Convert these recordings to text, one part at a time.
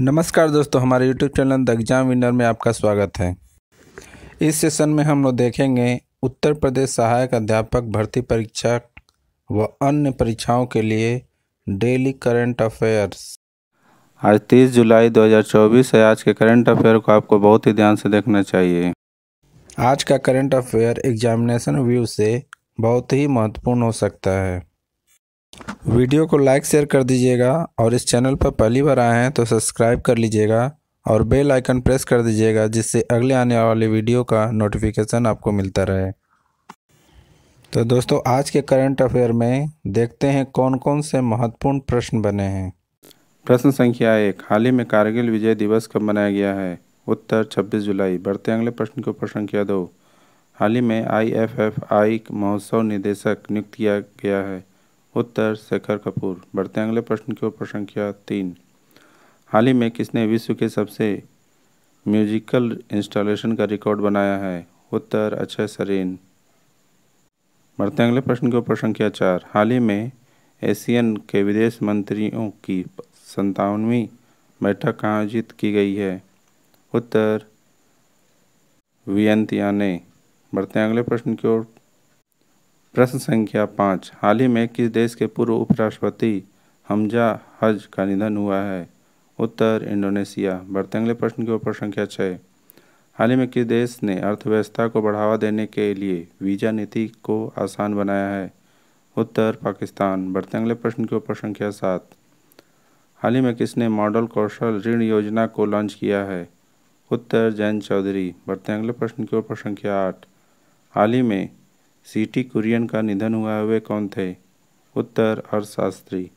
नमस्कार दोस्तों, हमारे YouTube channel the exam winner में आपका स्वागत है। इस सेशन में हम लोग देखेंगे उत्तर प्रदेश सहायक अध्यापक भर्ती परीक्षा व अन्य परीक्षाओं के लिए डेली करंट अफेयर्स। आज 30 जुलाई 2024 है। आज के करंट अफेयर को आपको बहुत ही ध्यान से देखना चाहिए। आज का करंट अफेयर एग्जामिनेशन व्यू से बहुत ही महत्वपूर्ण हो सकता है। वीडियो को लाइक शेयर कर दीजिएगा और इस चैनल पर पहली बार आए हैं तो सब्सक्राइब कर लीजिएगा और बेल आइकन प्रेस कर दीजिएगा, जिससे अगले आने वाले वीडियो का नोटिफिकेशन आपको मिलता रहे। तो दोस्तों, आज के करंट अफेयर में देखते हैं कौन कौन से महत्वपूर्ण प्रश्न बने हैं। प्रश्न संख्या 1, हाल ही में कारगिल विजय दिवस कब मनाया गया है? उत्तर 26 जुलाई। बढ़ते अगले प्रश्न को। प्रश्न संख्या 2, हाल ही में IFFI महोत्सव निदेशक नियुक्त किया गया है? उत्तर शेखर कपूर। बढ़ते अगले प्रश्न को। प्रश्न संख्या 3, हाल ही में किसने विश्व के सबसे म्यूजिकल इंस्टॉलेशन का रिकॉर्ड बनाया है? उत्तर अक्षय सरेन। बढ़ते अगले प्रश्न को। प्रश्न संख्या 4, हाल ही में एशियन के विदेश मंत्रियों की 57वीं बैठक कहाँ आयोजित की गई है? उत्तर वियंतियाने। बढ़ते हैं अगले प्रश्न की ओर। प्रश्न संख्या 5, हाल ही में किस देश के पूर्व उपराष्ट्रपति हमजा हज का निधन हुआ है? उत्तर इंडोनेशिया। बढ़ते हैं अगले प्रश्न की ओर। प्रश्न संख्या 6, हाल ही में किस देश ने अर्थव्यवस्था को बढ़ावा देने के लिए वीज़ा नीति को आसान बनाया है? उत्तर पाकिस्तान। बढ़ते हैं अगले प्रश्न की ओर। प्रश्न संख्या 7, हाल ही में किसने मॉडल कौशल ऋण योजना को लॉन्च किया है? उत्तर जयंत चौधरी। बढ़ते हैं अगले प्रश्न की ओर। प्रश्न संख्या 8, हाल ही में सीटी कुरियन का निधन हुआ है, वे कौन थे? उत्तर अर्थशास्त्री।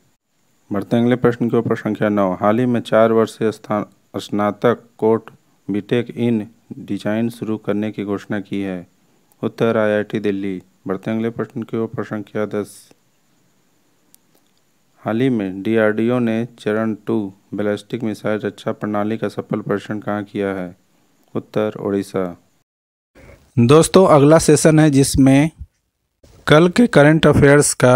बढ़ते हैं अगले प्रश्न की ओर। प्रश्न संख्या 9, हाल ही में 4 वर्षीय स्नातक कोर्स बीटेक इन डिजाइन शुरू करने की घोषणा की है? उत्तर IIT दिल्ली। बढ़ते हैं अगले प्रश्न की ओर। प्रश्न संख्या 10, हाल ही में DRDO ने चरण 2 बैलिस्टिक मिसाइल रक्षा प्रणाली का सफल परीक्षण कहाँ किया है? उत्तर ओडिशा। दोस्तों, अगला सेशन है जिसमें कल के करंट अफेयर्स का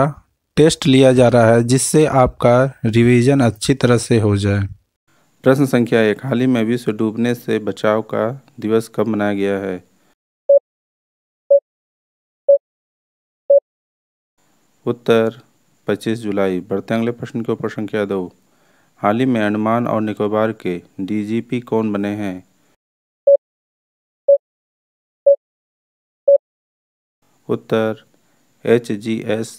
टेस्ट लिया जा रहा है, जिससे आपका रिवीजन अच्छी तरह से हो जाए। प्रश्न संख्या 1, हाल ही में विश्व डूबने से बचाव का दिवस कब मनाया गया है? उत्तर 25 जुलाई। बढ़ते अगले प्रश्न को। प्रश्न संख्या 2, हाल ही में अंडमान और निकोबार के DGP कौन बने हैं? उत्तर HGS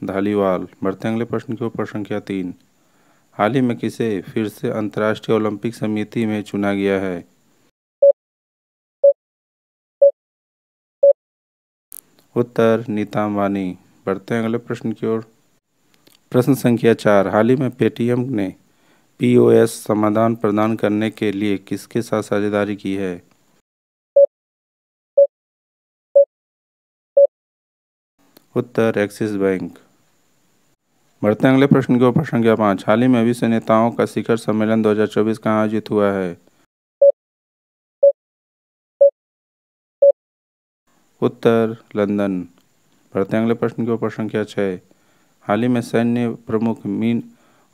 धालीवाल। बढ़ते अगले प्रश्न को। प्रश्न संख्या 3, हाल ही में किसे फिर से अंतर्राष्ट्रीय ओलंपिक समिति में चुना गया है? उत्तर नीता अंबानी। बढ़ते हैं अगले प्रश्न की ओर। प्रश्न संख्या 4, हाल ही में पेटीएम ने POS समाधान प्रदान करने के लिए किसके साथ साझेदारी की है? उत्तर एक्सिस बैंक। बढ़ते हैं अगले प्रश्न की ओर। प्रश्न संख्या 5, हाल ही में विश्व नेताओं का शिखर सम्मेलन 2024 कहाँ आयोजित हुआ है? उत्तर लंदन। बढ़ते हैं अगले प्रश्न की ओर। प्रश्न संख्या 6, हाल ही में सैन्य प्रमुख मिन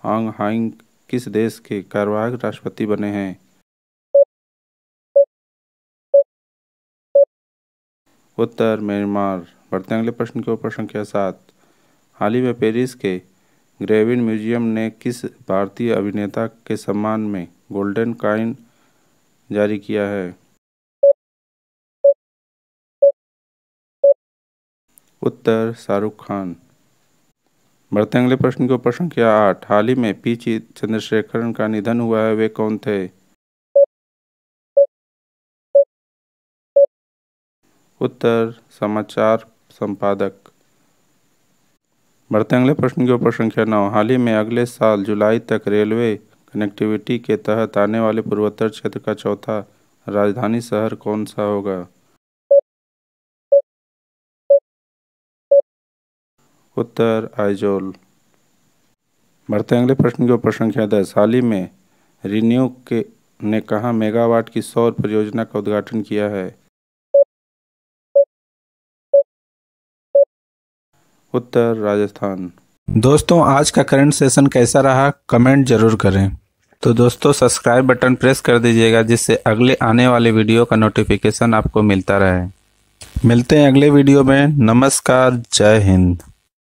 ऑंग हाइंग किस देश के कार्यवाहक राष्ट्रपति बने हैं? उत्तर म्यांमार। बढ़ते हैं अगले प्रश्न की ओर। प्रश्न संख्या 7, हाल ही में पेरिस के ग्रेविन म्यूजियम ने किस भारतीय अभिनेता के सम्मान में गोल्डन कॉइन जारी किया है? उत्तर शाहरुख खान। बढ़ते हैं अगले प्रश्न को। प्रश्न संख्या 8, हाल ही में P चंद्रशेखरन का निधन हुआ है, वे कौन थे? उत्तर समाचार संपादक। बढ़ते हैं अगले प्रश्न की ओर। प्रश्न संख्या 9, हाल ही में अगले साल जुलाई तक रेलवे कनेक्टिविटी के तहत आने वाले पूर्वोत्तर क्षेत्र का चौथा राजधानी शहर कौन सा होगा? उत्तर आइजोल। बढ़ते हैं अगले प्रश्न की ओर। प्रश्न संख्या 10, हाल ही में रिन्यू के ने कहा मेगावाट की सौर परियोजना का उद्घाटन किया है? उत्तर राजस्थान। दोस्तों, आज का करंट सेशन कैसा रहा कमेंट जरूर करें। तो दोस्तों सब्सक्राइब बटन प्रेस कर दीजिएगा, जिससे अगले आने वाले वीडियो का नोटिफिकेशन आपको मिलता रहे। मिलते हैं अगले वीडियो में। नमस्कार, जय हिंद।